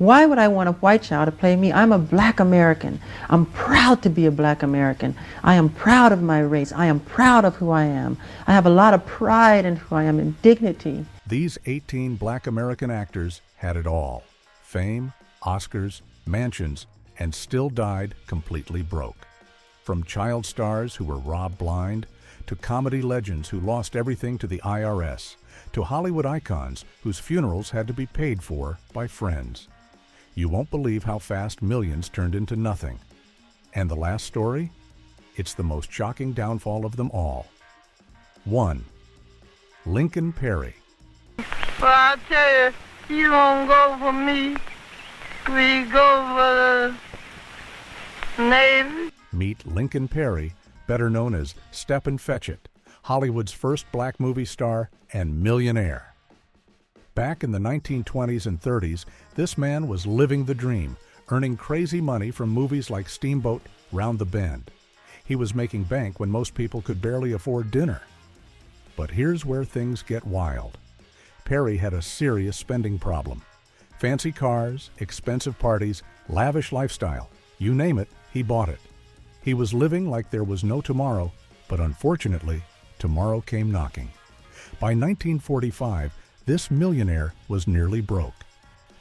Why would I want a white child to play me? I'm a black American. I'm proud to be a black American. I am proud of my race. I am proud of who I am. I have a lot of pride in who I am and dignity. These 18 black American actors had it all: fame, Oscars, mansions, and still died completely broke. From child stars who were robbed blind, to comedy legends who lost everything to the IRS, to Hollywood icons whose funerals had to be paid for by friends. You won't believe how fast millions turned into nothing. And the last story? It's the most shocking downfall of them all. 1. Lincoln Perry. Well, I tell you, you don't go for me. We go for the Navy. Meet Lincoln Perry, better known as Stepin Fetchit, Hollywood's first black movie star and millionaire. Back in the 1920s and 30s, this man was living the dream, earning crazy money from movies like Steamboat, Round the Bend. He was making bank when most people could barely afford dinner. But here's where things get wild. Perry had a serious spending problem. Fancy cars, expensive parties, lavish lifestyle, you name it, he bought it. He was living like there was no tomorrow, but unfortunately, tomorrow came knocking. By 1945, this millionaire was nearly broke.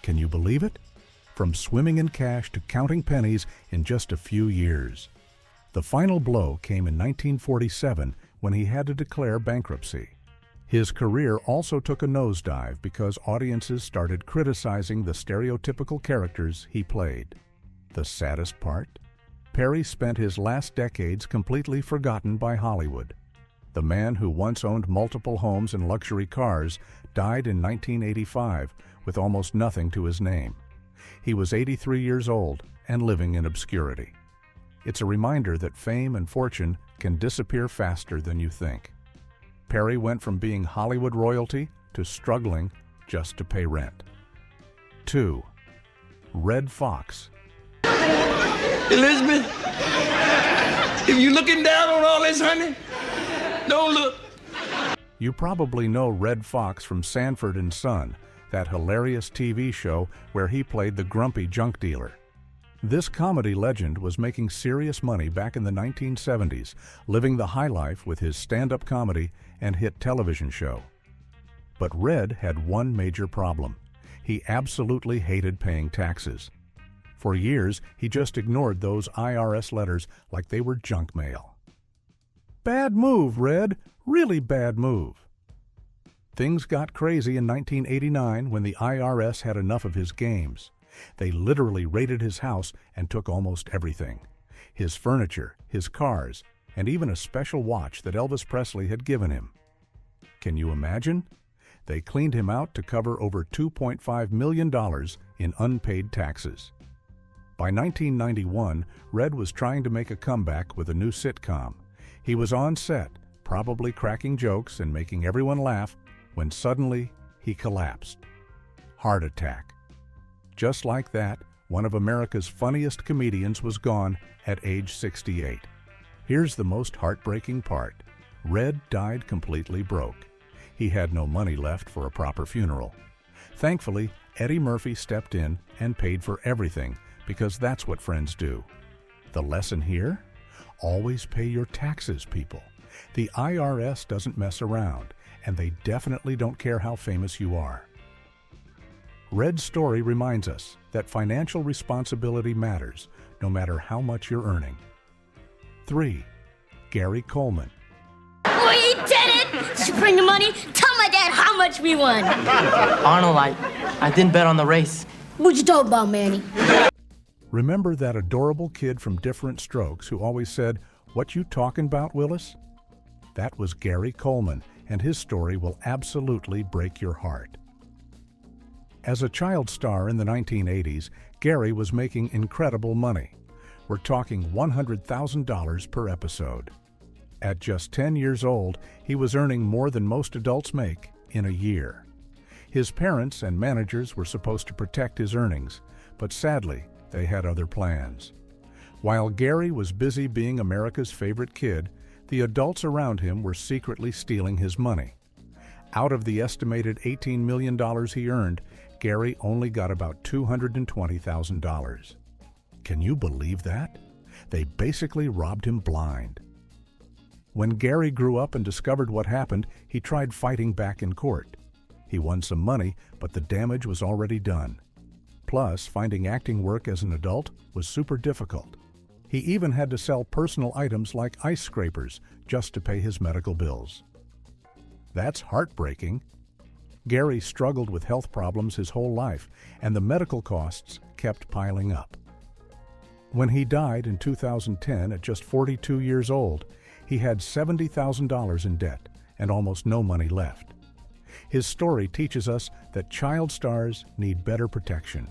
Can you believe it? From swimming in cash to counting pennies in just a few years. The final blow came in 1947 when he had to declare bankruptcy. His career also took a nosedive because audiences started criticizing the stereotypical characters he played. The saddest part? Perry spent his last decades completely forgotten by Hollywood. The man who once owned multiple homes and luxury cars died in 1985 with almost nothing to his name. He was 83 years old and living in obscurity. It's a reminder that fame and fortune can disappear faster than you think. Perry went from being Hollywood royalty to struggling just to pay rent. 2. Redd Foxx. Elizabeth, if you're looking down on all this, honey, don't look. You probably know Redd Foxx from Sanford and Son, that hilarious TV show where he played the grumpy junk dealer. This comedy legend was making serious money back in the 1970s, living the high life with his stand-up comedy and hit television show. But Redd had one major problem. He absolutely hated paying taxes. For years, he just ignored those IRS letters like they were junk mail. Bad move, Redd. Really bad move. Things got crazy in 1989 when the IRS had enough of his games. They literally raided his house and took almost everything. His furniture, his cars, and even a special watch that Elvis Presley had given him. Can you imagine? They cleaned him out to cover over $2.5 million in unpaid taxes. By 1991, Redd was trying to make a comeback with a new sitcom. He was on set, probably cracking jokes and making everyone laugh, when suddenly he collapsed. Heart attack. Just like that, one of America's funniest comedians was gone at age 68. Here's the most heartbreaking part. Redd died completely broke. He had no money left for a proper funeral. Thankfully, Eddie Murphy stepped in and paid for everything, because that's what friends do. The lesson here? Always pay your taxes, people. The IRS doesn't mess around, and they definitely don't care how famous you are. Redd's story reminds us that financial responsibility matters, no matter how much you're earning. 3. Gary Coleman. We did it! Did you bring the money? Tell my dad how much we won. Arnold, I didn't bet on the race. What you talking about, Manny? Remember that adorable kid from Different Strokes who always said, "What you talking about, Willis?" That was Gary Coleman, and his story will absolutely break your heart. As a child star in the 1980s, Gary was making incredible money. We're talking $100,000 per episode. At just 10 years old, he was earning more than most adults make in a year. His parents and managers were supposed to protect his earnings, but sadly, they had other plans. While Gary was busy being America's favorite kid, the adults around him were secretly stealing his money. Out of the estimated $18 million he earned, Gary only got about $220,000. Can you believe that? They basically robbed him blind. When Gary grew up and discovered what happened, he tried fighting back in court. He won some money, but the damage was already done. Plus, finding acting work as an adult was super difficult. He even had to sell personal items like ice scrapers just to pay his medical bills. That's heartbreaking. Gary struggled with health problems his whole life, and the medical costs kept piling up. When he died in 2010 at just 42 years old, he had $70,000 in debt and almost no money left. His story teaches us that child stars need better protection.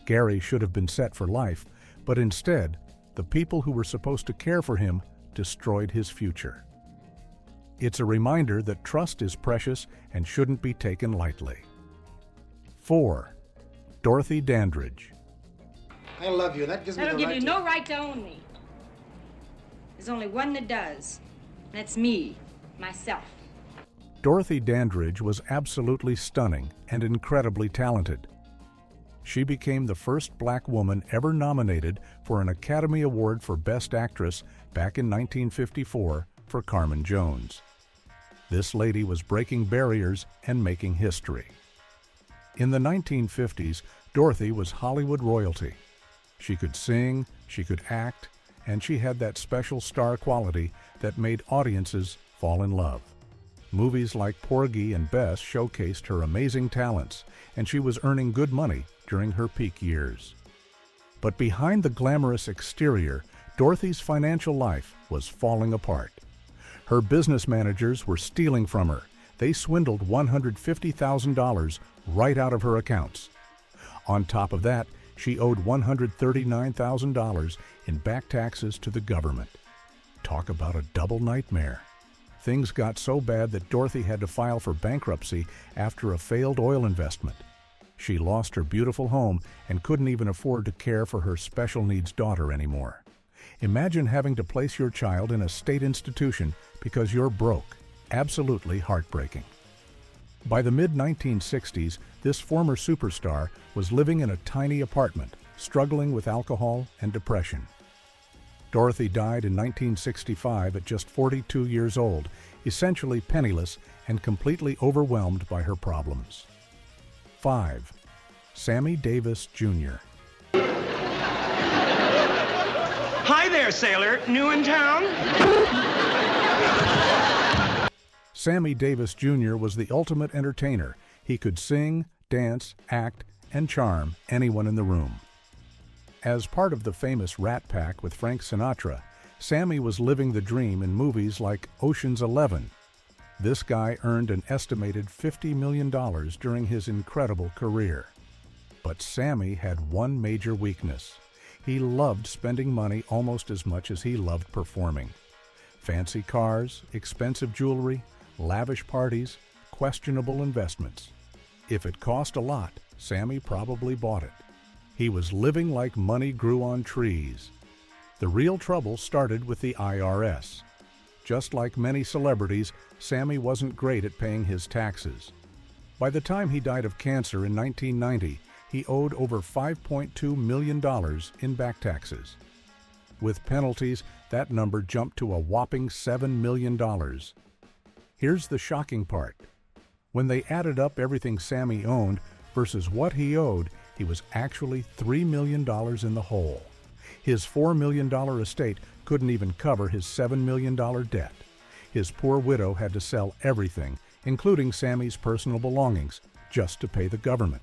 Gary should have been set for life, but instead, the people who were supposed to care for him destroyed his future. It's a reminder that trust is precious and shouldn't be taken lightly. 4. Dorothy Dandridge. I love you. That gives me the That'll give right you to... no right to own me. There's only one that does. That's me, myself. Dorothy Dandridge was absolutely stunning and incredibly talented. She became the first black woman ever nominated for an Academy Award for Best Actress back in 1954 for Carmen Jones. This lady was breaking barriers and making history. In the 1950s, Dorothy was Hollywood royalty. She could sing, she could act, and she had that special star quality that made audiences fall in love. Movies like Porgy and Bess showcased her amazing talents, and she was earning good money during her peak years. But behind the glamorous exterior, Dorothy's financial life was falling apart. Her business managers were stealing from her. They swindled $150,000 right out of her accounts. On top of that, she owed $139,000 in back taxes to the government. Talk about a double nightmare. Things got so bad that Dorothy had to file for bankruptcy after a failed oil investment. She lost her beautiful home and couldn't even afford to care for her special needs daughter anymore. Imagine having to place your child in a state institution because you're broke. Absolutely heartbreaking. By the mid-1960s, this former superstar was living in a tiny apartment, struggling with alcohol and depression. Dorothy died in 1965 at just 42 years old, essentially penniless and completely overwhelmed by her problems. 5. Sammy Davis Jr. Hi there, sailor. New in town? Sammy Davis Jr. was the ultimate entertainer. He could sing, dance, act, and charm anyone in the room. As part of the famous Rat Pack with Frank Sinatra, Sammy was living the dream in movies like Ocean's 11. This guy earned an estimated $50 million during his incredible career. But Sammy had one major weakness. He loved spending money almost as much as he loved performing. Fancy cars, expensive jewelry, lavish parties, questionable investments. If it cost a lot, Sammy probably bought it. He was living like money grew on trees. The real trouble started with the IRS. Just like many celebrities, Sammy wasn't great at paying his taxes. By the time he died of cancer in 1990, he owed over $5.2 million in back taxes. With penalties, that number jumped to a whopping $7 million. Here's the shocking part. When they added up everything Sammy owned versus what he owed, he was actually $3 million in the hole. His $4 million estate couldn't even cover his $7 million debt. His poor widow had to sell everything, including Sammy's personal belongings, just to pay the government.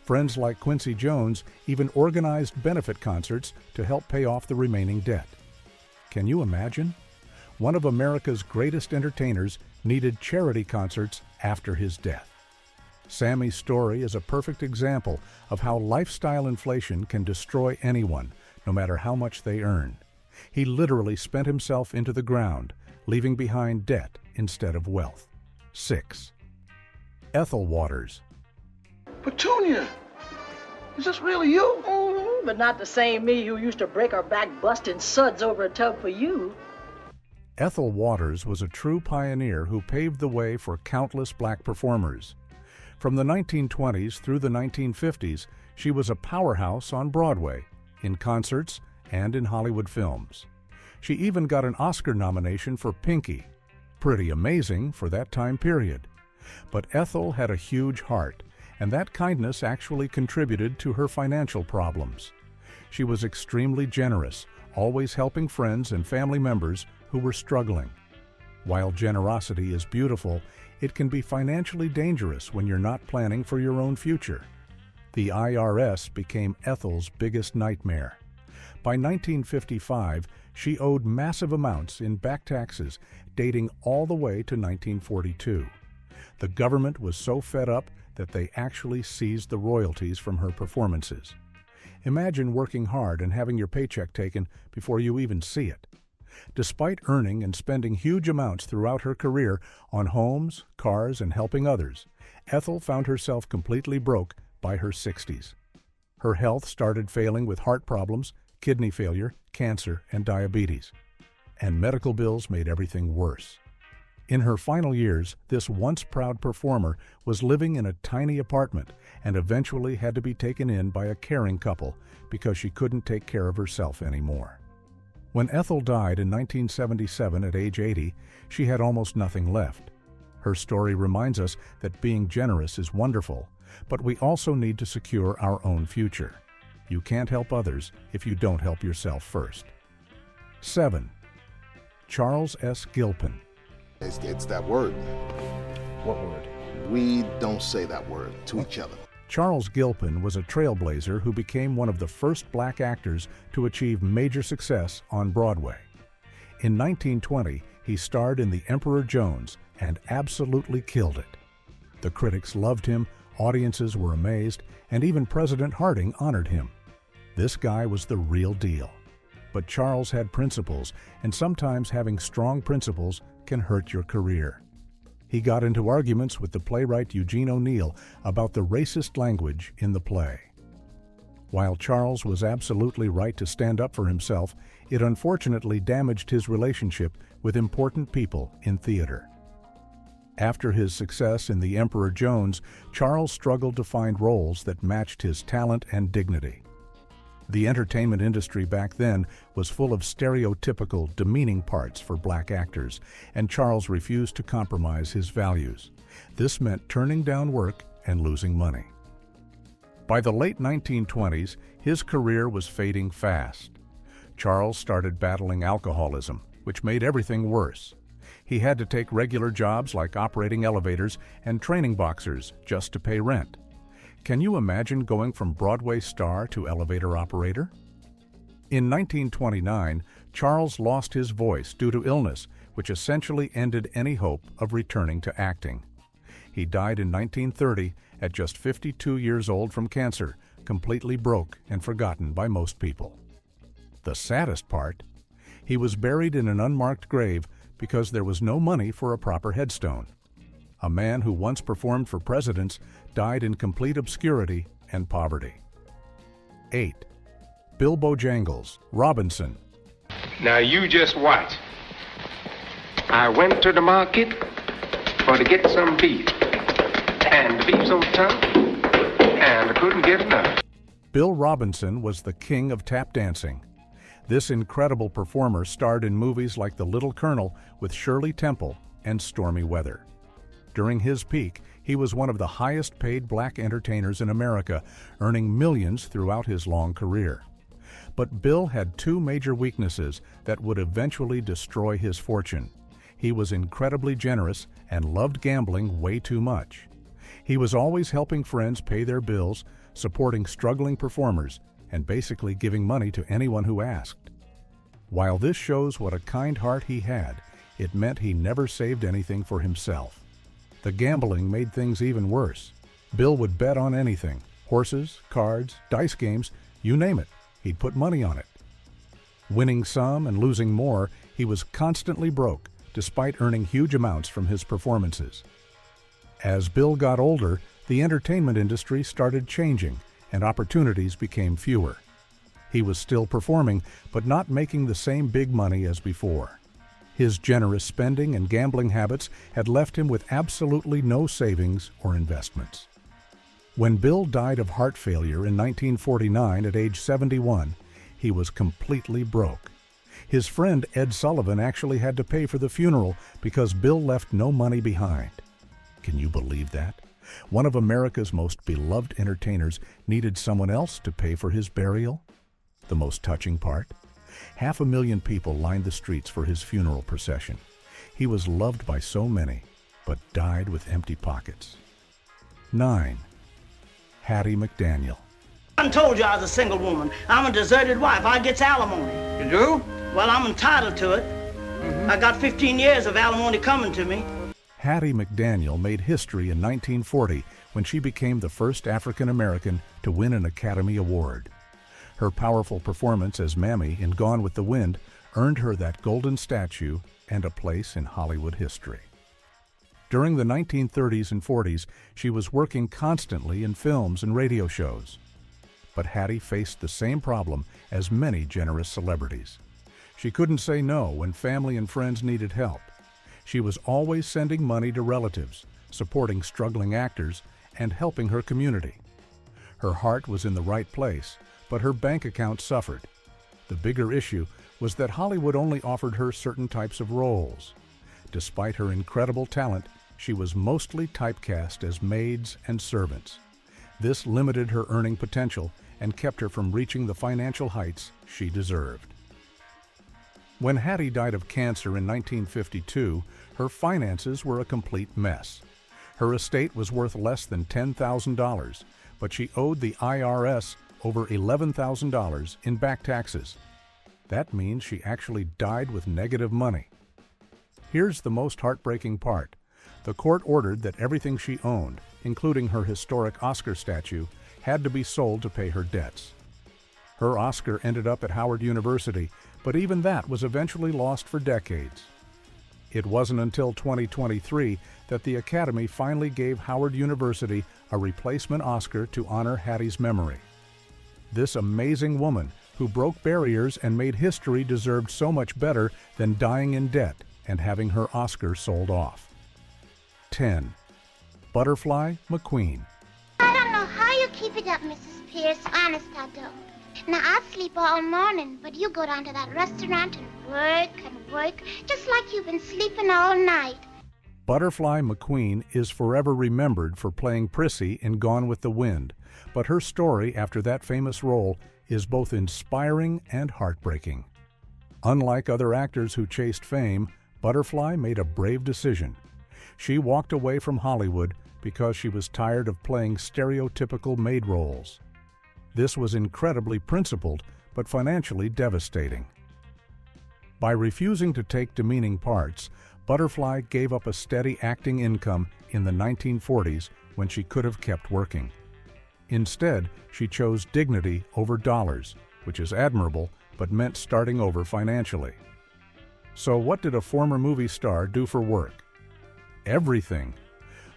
Friends like Quincy Jones even organized benefit concerts to help pay off the remaining debt. Can you imagine? One of America's greatest entertainers needed charity concerts after his death. Sammy's story is a perfect example of how lifestyle inflation can destroy anyone, no matter how much they earn. He literally spent himself into the ground, leaving behind debt instead of wealth. 6. Ethel Waters. Petunia! Is this really you? Mm-hmm, but not the same me who used to break her back busting suds over a tub for you. Ethel Waters was a true pioneer who paved the way for countless black performers. From the 1920s through the 1950s, she was a powerhouse on Broadway, in concerts, and in Hollywood films. She even got an Oscar nomination for Pinky. Pretty amazing for that time period. But Ethel had a huge heart, and that kindness actually contributed to her financial problems. She was extremely generous, always helping friends and family members who were struggling. While generosity is beautiful, it can be financially dangerous when you're not planning for your own future. The IRS became Ethel's biggest nightmare. By 1955, she owed massive amounts in back taxes dating all the way to 1942. The government was so fed up that they actually seized the royalties from her performances. Imagine working hard and having your paycheck taken before you even see it. Despite earning and spending huge amounts throughout her career on homes, cars, and helping others, Ethel found herself completely broke by her 60s. Her health started failing with heart problems, kidney failure, cancer, and diabetes. And medical bills made everything worse. In her final years, this once proud performer was living in a tiny apartment and eventually had to be taken in by a caring couple because she couldn't take care of herself anymore. When Ethel died in 1977 at age 80, she had almost nothing left. Her story reminds us that being generous is wonderful, but we also need to secure our own future. You can't help others if you don't help yourself first. 7. Charles S. Gilpin. It's that word. What word? We don't say that word to each other. Charles Gilpin was a trailblazer who became one of the first black actors to achieve major success on Broadway. In 1920, he starred in The Emperor Jones and absolutely killed it. The critics loved him, audiences were amazed, and even President Harding honored him. This guy was the real deal. But Charles had principles, and sometimes having strong principles can hurt your career. He got into arguments with the playwright Eugene O'Neill about the racist language in the play. While Charles was absolutely right to stand up for himself, it unfortunately damaged his relationship with important people in theater. After his success in The Emperor Jones, Charles struggled to find roles that matched his talent and dignity. The entertainment industry back then was full of stereotypical, demeaning parts for black actors, and Charles refused to compromise his values. This meant turning down work and losing money. By the late 1920s, his career was fading fast. Charles started battling alcoholism, which made everything worse. He had to take regular jobs like operating elevators and training boxers just to pay rent. Can you imagine going from Broadway star to elevator operator? In 1929, Charles lost his voice due to illness, which essentially ended any hope of returning to acting. He died in 1930 at just 52 years old from cancer, completely broke and forgotten by most people. The saddest part? He was buried in an unmarked grave because there was no money for a proper headstone. A man who once performed for presidents died in complete obscurity and poverty. 8. Bill Bojangles, Robinson. Now you just watch. I went to the market for to get some beef, and the beef's so tough, and I couldn't get enough. Bill Robinson was the king of tap dancing. This incredible performer starred in movies like The Little Colonel with Shirley Temple and Stormy Weather. During his peak, he was one of the highest-paid black entertainers in America, earning millions throughout his long career. But Bill had two major weaknesses that would eventually destroy his fortune. He was incredibly generous and loved gambling way too much. He was always helping friends pay their bills, supporting struggling performers, and basically giving money to anyone who asked. While this shows what a kind heart he had, it meant he never saved anything for himself. The gambling made things even worse. Bill would bet on anything: horses, cards, dice games, you name it. He'd put money on it. Winning some and losing more, he was constantly broke, despite earning huge amounts from his performances. As Bill got older, the entertainment industry started changing, and opportunities became fewer. He was still performing, but not making the same big money as before. His generous spending and gambling habits had left him with absolutely no savings or investments. When Bill died of heart failure in 1949 at age 71, he was completely broke. His friend Ed Sullivan actually had to pay for the funeral because Bill left no money behind. Can you believe that? One of America's most beloved entertainers needed someone else to pay for his burial? The most touching part? 500,000 people lined the streets for his funeral procession. He was loved by so many, but died with empty pockets. 9. Hattie McDaniel. I told you I was a single woman. I'm a deserted wife. I gets alimony. You do? Well, I'm entitled to it. I got 15 years of alimony coming to me. Hattie McDaniel made history in 1940 when she became the first African American to win an Academy Award. Her powerful performance as Mammy in Gone with the Wind earned her that golden statue and a place in Hollywood history. During the 1930s and 40s, she was working constantly in films and radio shows. But Hattie faced the same problem as many generous celebrities. She couldn't say no when family and friends needed help. She was always sending money to relatives, supporting struggling actors, and helping her community. Her heart was in the right place, but her bank account suffered. The bigger issue was that Hollywood only offered her certain types of roles. Despite her incredible talent, she was mostly typecast as maids and servants. This limited her earning potential and kept her from reaching the financial heights she deserved. When Hattie died of cancer in 1952, her finances were a complete mess. Her estate was worth less than $10,000, but she owed the IRS over $11,000 in back taxes. That means she actually died with negative money. Here's the most heartbreaking part. The court ordered that everything she owned, including her historic Oscar statue, had to be sold to pay her debts. Her Oscar ended up at Howard University, but even that was eventually lost for decades. It wasn't until 2023 that the Academy finally gave Howard University a replacement Oscar to honor Hattie's memory. This amazing woman who broke barriers and made history deserved so much better than dying in debt and having her Oscar sold off. 10. Butterfly McQueen. I don't know how you keep it up, Mrs. Pierce. Honest, I don't. Now, I sleep all morning, but you go down to that restaurant and work, just like you've been sleeping all night. Butterfly McQueen is forever remembered for playing Prissy in Gone with the Wind, but her story after that famous role is both inspiring and heartbreaking. Unlike other actors who chased fame, Butterfly made a brave decision. She walked away from Hollywood because she was tired of playing stereotypical maid roles. This was incredibly principled, but financially devastating. By refusing to take demeaning parts, Butterfly gave up a steady acting income in the 1940s when she could have kept working. Instead, she chose dignity over dollars, which is admirable, but meant starting over financially. So what did a former movie star do for work? Everything.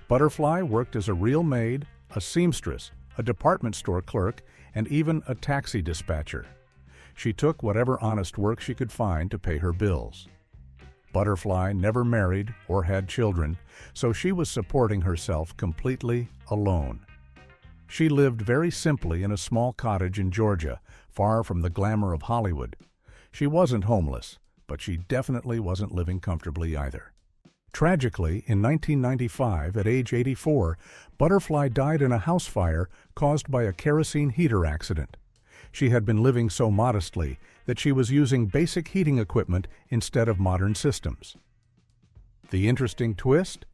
Butterfly worked as a real maid, a seamstress, a department store clerk, and even a taxi dispatcher. She took whatever honest work she could find to pay her bills. Butterfly never married or had children, so she was supporting herself completely alone. She lived very simply in a small cottage in Georgia, far from the glamour of Hollywood. She wasn't homeless, but she definitely wasn't living comfortably either. Tragically, in 1995, at age 84, Butterfly died in a house fire caused by a kerosene heater accident. She had been living so modestly that she was using basic heating equipment instead of modern systems. The interesting twist?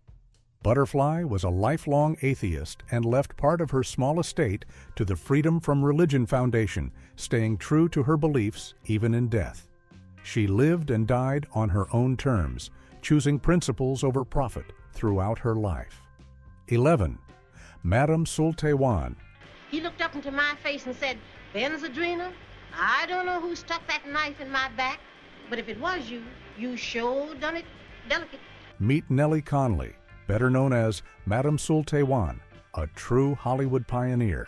Butterfly was a lifelong atheist and left part of her small estate to the Freedom from Religion Foundation, staying true to her beliefs even in death. She lived and died on her own terms, choosing principles over profit throughout her life. 11. Madame Sultaywan. He looked up into my face and said, "Benzedrina, I don't know who stuck that knife in my back, but if it was you, you sure done it delicate." Meet Nellie Conley, better known as Madame Sultaywan, a true Hollywood pioneer.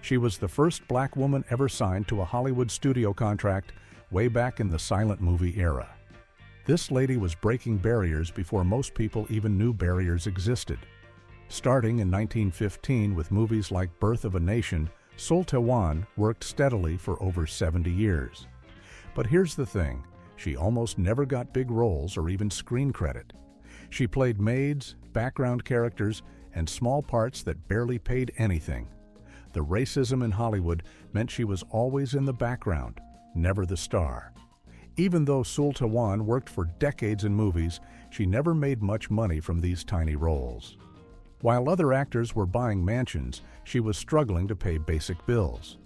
She was the first black woman ever signed to a Hollywood studio contract way back in the silent movie era. This lady was breaking barriers before most people even knew barriers existed. Starting in 1915 with movies like Birth of a Nation, Sul Tawan worked steadily for over 70 years. But here's the thing, she almost never got big roles or even screen credit. She played maids, background characters, and small parts that barely paid anything. The racism in Hollywood meant she was always in the background, never the star. Even though Sul Tawan worked for decades in movies, she never made much money from these tiny roles. While other actors were buying mansions, she was struggling to pay basic bills.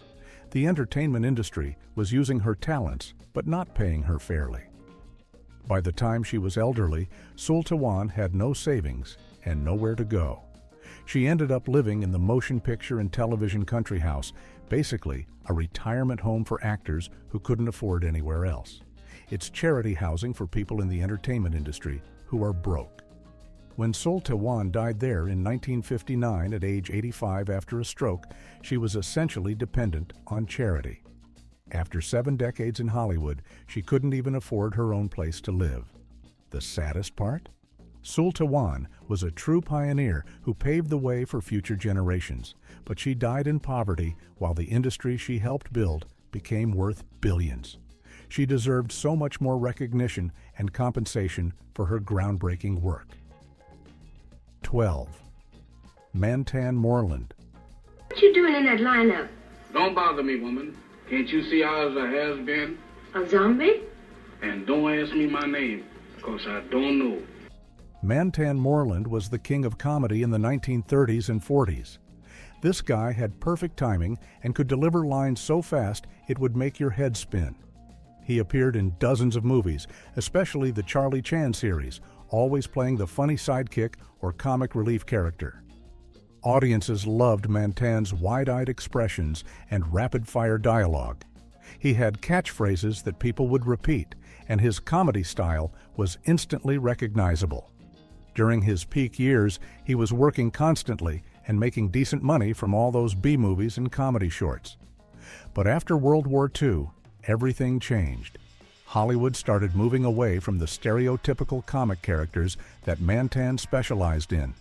The entertainment industry was using her talents, but not paying her fairly. By the time she was elderly, Sul Tawan had no savings and nowhere to go. She ended up living in the Motion Picture and Television Country House, basically a retirement home for actors who couldn't afford anywhere else. It's charity housing for people in the entertainment industry who are broke. When Sul Tawan died there in 1959 at age 85 after a stroke, she was essentially dependent on charity. After 7 decades in Hollywood, she couldn't even afford her own place to live. The saddest part? Sul Tawan was a true pioneer who paved the way for future generations, but she died in poverty while the industry she helped build became worth billions. She deserved so much more recognition and compensation for her groundbreaking work. 12. Mantan Moreland. What you doing in that lineup? Don't bother me, woman. Can't you see I was a has-been? A zombie? And don't ask me my name, because I don't know. Mantan Moreland was the king of comedy in the 1930s and 40s. This guy had perfect timing and could deliver lines so fast it would make your head spin. He appeared in dozens of movies, especially the Charlie Chan series, always playing the funny sidekick or comic relief character. Audiences loved Mantan's wide-eyed expressions and rapid-fire dialogue. He had catchphrases that people would repeat, and his comedy style was instantly recognizable. During his peak years, he was working constantly and making decent money from all those B-movies and comedy shorts. But after World War II, everything changed. Hollywood started moving away from the stereotypical comic characters that Mantan specialized in.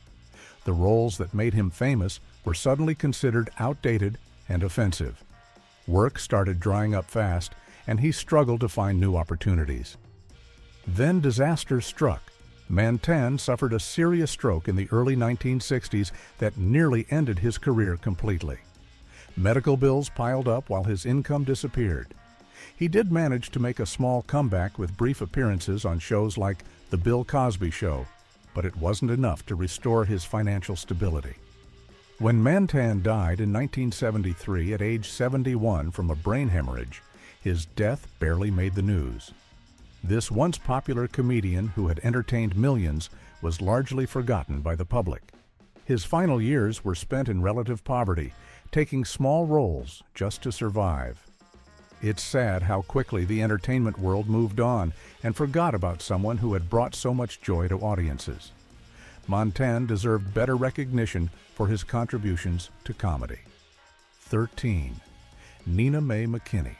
The roles that made him famous were suddenly considered outdated and offensive. Work started drying up fast, and he struggled to find new opportunities. Then disaster struck. Mantan suffered a serious stroke in the early 1960s that nearly ended his career completely. Medical bills piled up while his income disappeared. He did manage to make a small comeback with brief appearances on shows like The Bill Cosby Show, but it wasn't enough to restore his financial stability. When Mantan died in 1973 at age 71 from a brain hemorrhage, his death barely made the news. This once popular comedian who had entertained millions was largely forgotten by the public. His final years were spent in relative poverty, taking small roles just to survive. It's sad how quickly the entertainment world moved on and forgot about someone who had brought so much joy to audiences. Mantan deserved better recognition for his contributions to comedy. 13. Nina Mae McKinney.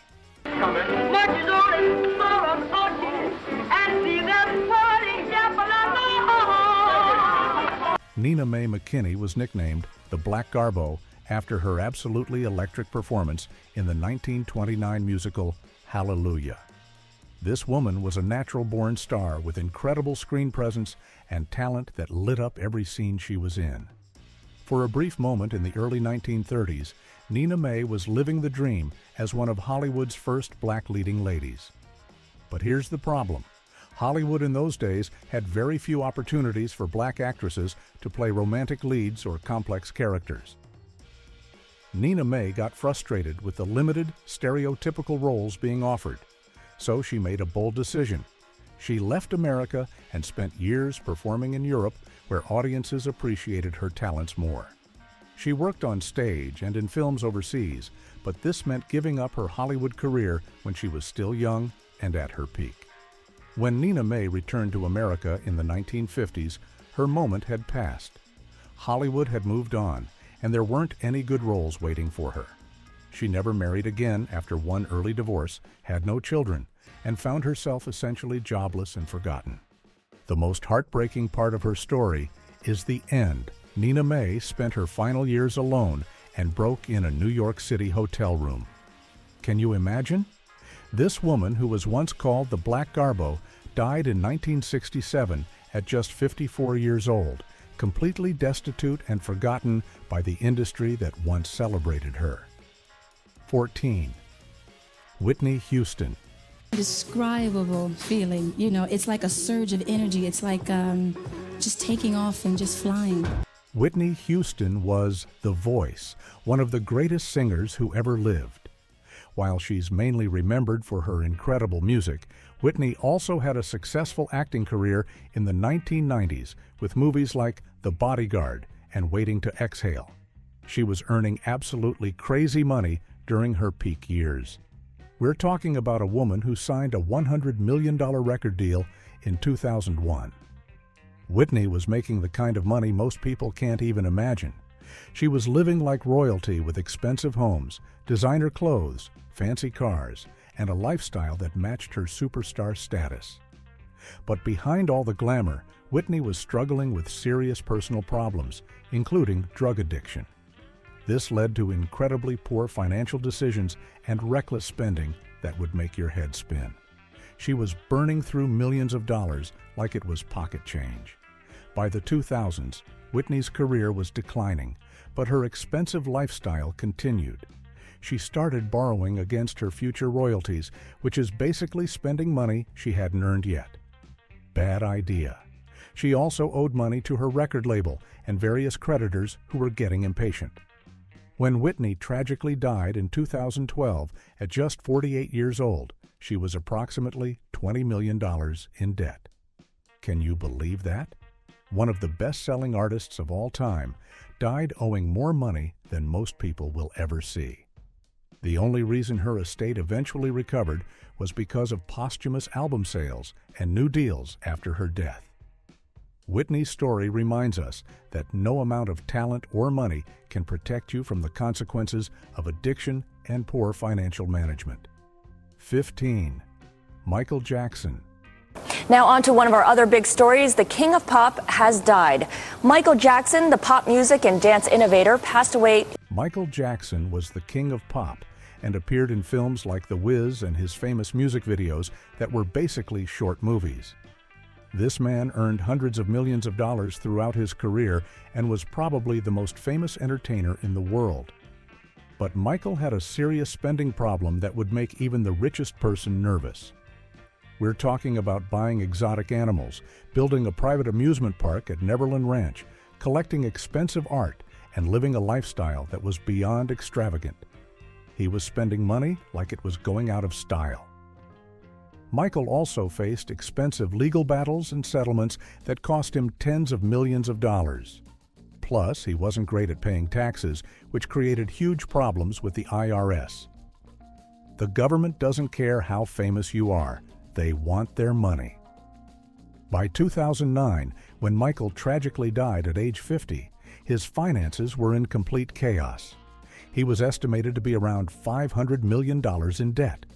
Nina Mae McKinney was nicknamed the Black Garbo after her absolutely electric performance in the 1929 musical Hallelujah. This woman was a natural-born star with incredible screen presence and talent that lit up every scene she was in. For a brief moment in the early 1930s, Nina Mae was living the dream as one of Hollywood's first black leading ladies. But here's the problem. Hollywood in those days had very few opportunities for black actresses to play romantic leads or complex characters. Nina Mae got frustrated with the limited, stereotypical roles being offered, so she made a bold decision. She left America and spent years performing in Europe, where audiences appreciated her talents more. She worked on stage and in films overseas, but this meant giving up her Hollywood career when she was still young and at her peak. When Nina Mae returned to America in the 1950s, her moment had passed. Hollywood had moved on, and there weren't any good roles waiting for her. She never married again after one early divorce, had no children, and found herself essentially jobless and forgotten. The most heartbreaking part of her story is the end. Nina May spent her final years alone and broke in a New York City hotel room. Can you imagine? This woman, who was once called the Black Garbo, died in 1967 at just 54 years old, completely destitute and forgotten by the industry that once celebrated her. 14. Whitney Houston. Indescribable feeling. You know, it's like a surge of energy. It's like just taking off and just flying. Whitney Houston was the voice, one of the greatest singers who ever lived. While she's mainly remembered for her incredible music, Whitney also had a successful acting career in the 1990s with movies like The Bodyguard and Waiting to Exhale. She was earning absolutely crazy money during her peak years. We're talking about a woman who signed a $100 million record deal in 2001. Whitney was making the kind of money most people can't even imagine. She was living like royalty with expensive homes, designer clothes, fancy cars, and a lifestyle that matched her superstar status. But behind all the glamour, Whitney was struggling with serious personal problems, including drug addiction. This led to incredibly poor financial decisions and reckless spending that would make your head spin. She was burning through millions of dollars like it was pocket change. By the 2000s, Whitney's career was declining, but her expensive lifestyle continued. She started borrowing against her future royalties, which is basically spending money she hadn't earned yet. Bad idea. She also owed money to her record label and various creditors who were getting impatient. When Whitney tragically died in 2012 at just 48 years old, she was approximately $20 million in debt. Can you believe that? One of the best-selling artists of all time died owing more money than most people will ever see. The only reason her estate eventually recovered was because of posthumous album sales and new deals after her death. Whitney's story reminds us that no amount of talent or money can protect you from the consequences of addiction and poor financial management. 15. Michael Jackson. Now on to one of our other big stories. The king of pop has died. Michael Jackson, the pop music and dance innovator, passed away. Michael Jackson was the king of pop and appeared in films like The Wiz and his famous music videos that were basically short movies. This man earned hundreds of millions of dollars throughout his career and was probably the most famous entertainer in the world. But Michael had a serious spending problem that would make even the richest person nervous. We're talking about buying exotic animals, building a private amusement park at Neverland Ranch, collecting expensive art, and living a lifestyle that was beyond extravagant. He was spending money like it was going out of style. Michael also faced expensive legal battles and settlements that cost him tens of millions of dollars. Plus, he wasn't great at paying taxes, which created huge problems with the IRS. The government doesn't care how famous you are. They want their money. By 2009, when Michael tragically died at age 50, his finances were in complete chaos. He was estimated to be around $500 million in debt.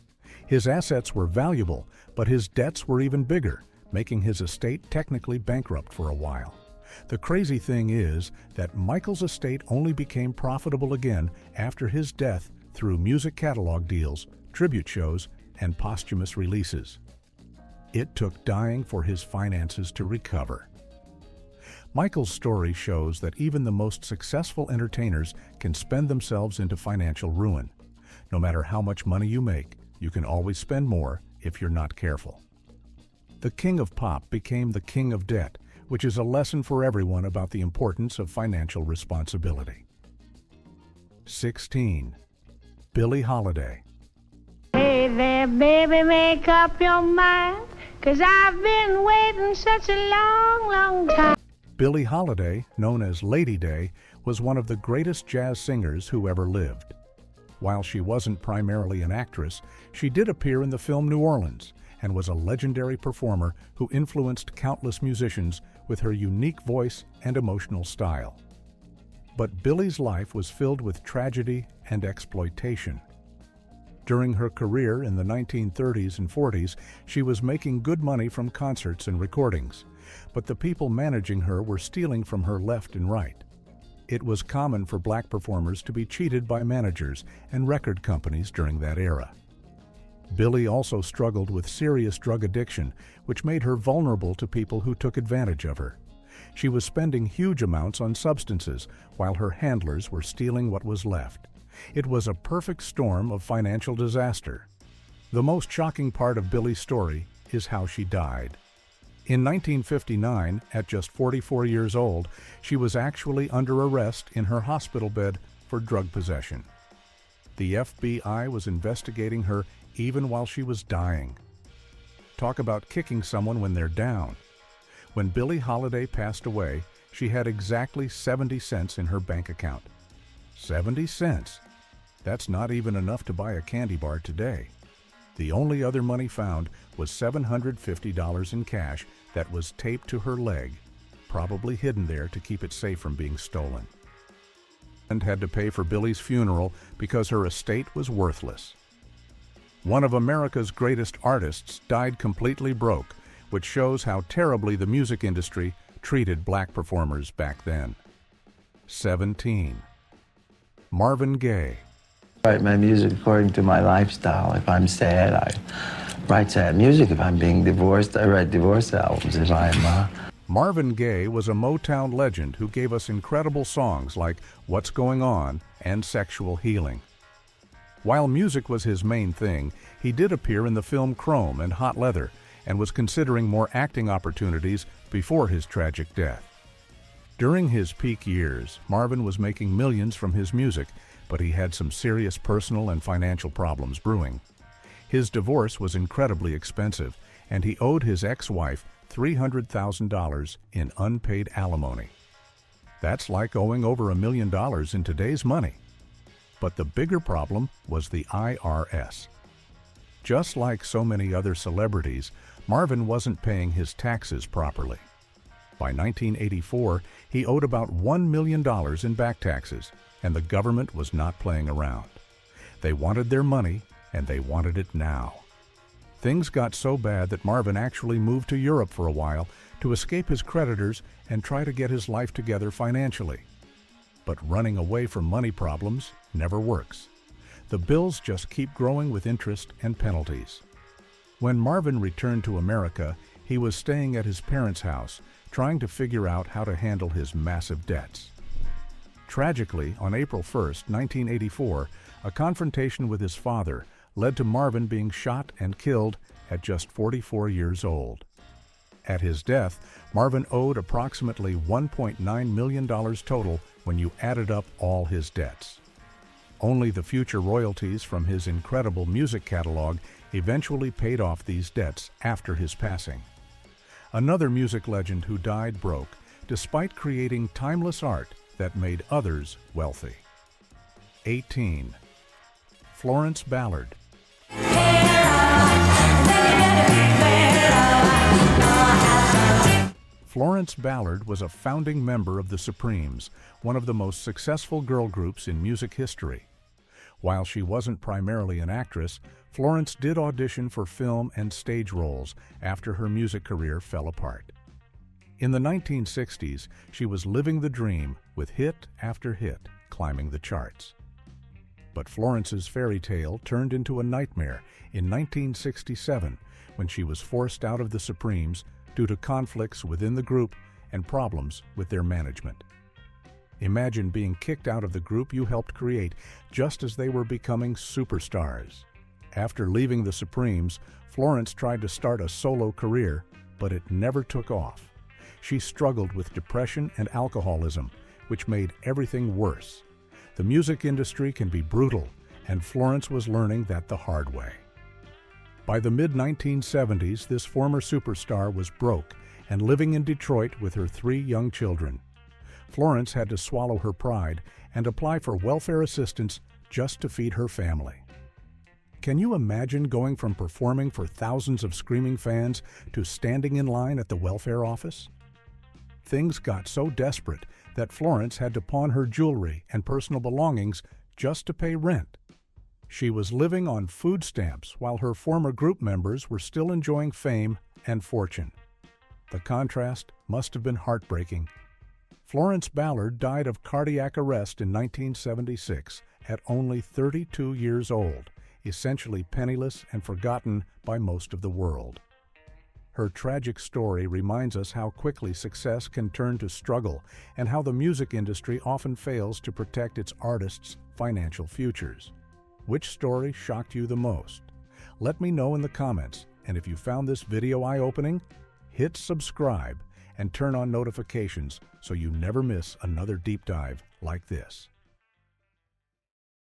His assets were valuable, but his debts were even bigger, making his estate technically bankrupt for a while. The crazy thing is that Michael's estate only became profitable again after his death through music catalog deals, tribute shows, and posthumous releases. It took dying for his finances to recover. Michael's story shows that even the most successful entertainers can spend themselves into financial ruin. No matter how much money you make, you can always spend more if you're not careful. The king of pop became the king of debt, which is a lesson for everyone about the importance of financial responsibility. 16. Billie Holiday. Hey there, baby, make up your mind, 'cause I've been waiting such a long, long time. Billie Holiday, known as Lady Day, was one of the greatest jazz singers who ever lived. While she wasn't primarily an actress, she did appear in the film New Orleans and was a legendary performer who influenced countless musicians with her unique voice and emotional style. But Billie's life was filled with tragedy and exploitation. During her career in the 1930s and 40s, she was making good money from concerts and recordings, but the people managing her were stealing from her left and right. It was common for black performers to be cheated by managers and record companies during that era. Billie also struggled with serious drug addiction, which made her vulnerable to people who took advantage of her. She was spending huge amounts on substances, while her handlers were stealing what was left. It was a perfect storm of financial disaster. The most shocking part of Billie's story is how she died. In 1959, at just 44 years old, she was actually under arrest in her hospital bed for drug possession. The FBI was investigating her even while she was dying. Talk about kicking someone when they're down. When Billie Holiday passed away, she had exactly 70 cents in her bank account. 70 cents? That's not even enough to buy a candy bar today. The only other money found was $750 in cash that was taped to her leg, probably hidden there to keep it safe from being stolen. And had to pay for Billie's funeral because her estate was worthless. One of America's greatest artists died completely broke, which shows how terribly the music industry treated black performers back then. 17. Marvin Gaye. I write my music according to my lifestyle. If I'm sad, I write sad music. If I'm being divorced, I write divorce albums. If I'm Marvin Gaye was a Motown legend who gave us incredible songs like What's Going On and Sexual Healing. While music was his main thing, he did appear in the film Chrome and Hot Leather and was considering more acting opportunities before his tragic death. During his peak years, Marvin was making millions from his music, but he had some serious personal and financial problems brewing. His divorce was incredibly expensive, and he owed his ex-wife $300,000 in unpaid alimony. That's like owing over $1 million in today's money. But the bigger problem was the IRS. Just like so many other celebrities, Marvin wasn't paying his taxes properly. By 1984, he owed about $1 million in back taxes, and the government was not playing around. They wanted their money, and they wanted it now. Things got so bad that Marvin actually moved to Europe for a while to escape his creditors and try to get his life together financially. But running away from money problems never works. The bills just keep growing with interest and penalties. When Marvin returned to America, he was staying at his parents' house, trying to figure out how to handle his massive debts. Tragically, on April 1, 1984, a confrontation with his father led to Marvin being shot and killed at just 44 years old. At his death, Marvin owed approximately $1.9 million total when you added up all his debts. Only the future royalties from his incredible music catalog eventually paid off these debts after his passing. Another music legend who died broke, despite creating timeless art that made others wealthy. 18. Florence Ballard. Florence Ballard was a founding member of the Supremes, one of the most successful girl groups in music history. While she wasn't primarily an actress, Florence did audition for film and stage roles after her music career fell apart. In the 1960s, she was living the dream with hit after hit climbing the charts. But Florence's fairy tale turned into a nightmare in 1967 when she was forced out of the Supremes due to conflicts within the group and problems with their management. Imagine being kicked out of the group you helped create just as they were becoming superstars. After leaving the Supremes, Florence tried to start a solo career, but it never took off. She struggled with depression and alcoholism, which made everything worse. The music industry can be brutal, and Florence was learning that the hard way. By the mid-1970s, this former superstar was broke and living in Detroit with her 3 young children. Florence had to swallow her pride and apply for welfare assistance just to feed her family. Can you imagine going from performing for thousands of screaming fans to standing in line at the welfare office? Things got so desperate that Florence had to pawn her jewelry and personal belongings just to pay rent. She was living on food stamps while her former group members were still enjoying fame and fortune. The contrast must have been heartbreaking. Florence Ballard died of cardiac arrest in 1976 at only 32 years old, essentially penniless and forgotten by most of the world. Her tragic story reminds us how quickly success can turn to struggle and how the music industry often fails to protect its artists' financial futures. Which story shocked you the most? Let me know in the comments, and if you found this video eye-opening, hit subscribe and turn on notifications so you never miss another deep dive like this.